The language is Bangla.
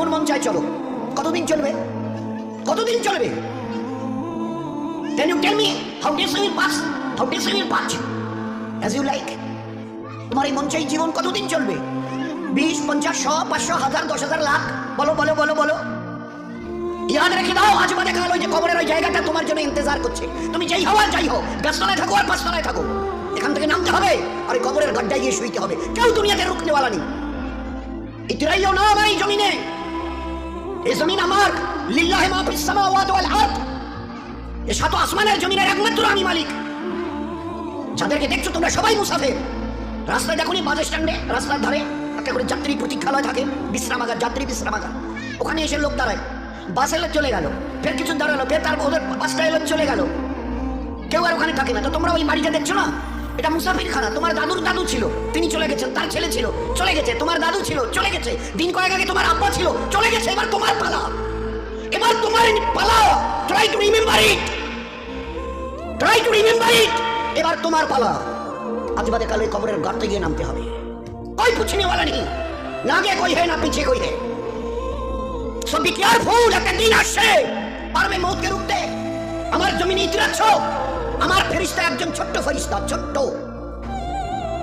যেমন মন চায় চলো। কতদিন চলবে? কতদিন চলবে? Can you tell me how days will pass? How days will pass? As you like. তোমার এই মন চাই জীবন কতদিন চলবে? 20, 50, 100, 500, 1000, 10,000, লাখ? বলো বলো বলো বলো। ইয়াদ রেখে দাও, আজ বাদে কাল ওই যে কবরের ওই জায়গাটা তোমার জন্য ইন্তজার করছে। তুমি যেই হও আর যাই হও, গাছতলায় থাকো আর পাঁচতলায় থাকো, এখান থেকে নামতে হবে আর ওই কবরের গাড্ডায় গিয়ে শুইতে হবে। কেউ দুনিয়াতে রুকনেওয়ালা নেই। ইতরাইও না আমার এই জমিনে। এই জমিন আমার। লিল্লাহি মা ফিস সামাওয়াতি ওয়াল আরদ। এই সাত আসমানের জমিনের একমাত্র আমি মালিক। যাদেরকে দেখছো তোমরা সবাই মুসাফির। রাস্তায় দেখোনি বাস স্ট্যান্ডে রাস্তার ধারে একটা করে যাত্রী প্রতীক্ষালয় থাকে, বিশ্রামাগার, যাত্রী বিশ্রামাগার। ওখানে এসে লোক দাঁড়ায়, বাস এলে চলে গেল, ফের কিছু দাঁড়ালো, ফের তার ওদের বাসটা এলো চলে গেল, কেউ আর ওখানে থাকে না। তো তোমরা ওই বাড়িটা দেখছো না, এটা মুসাফিরখানা। তোমার দাদুর দাদু ছিল, তিনি চলে গেছেন, তার ছেলে ছিল চলে গেছে, তোমার দাদু ছিল চলে গেছে, দিন কয়েক আগে তোমার আব্বা ছিল চলে গেছে। এবার তোমার পালা, এবার তোমার পালা। Try to remember it, try to remember it. এবার তোমার পালা। আজ বাদে কাল ওই কবরের গর্তে গিয়ে নামতে হবে। कोई पूछने वाला नहीं, ना आगे कोई है ना पीछे कोई है। सो बी केयरफुल, একটা দিন আসছে পারবে মৌতকে রুখতে। আমার জমিনে ইতিরাচ্ছ, আমার ফেরেশতা একজন ছোট্ট ফেরেশতা, ছোট্ট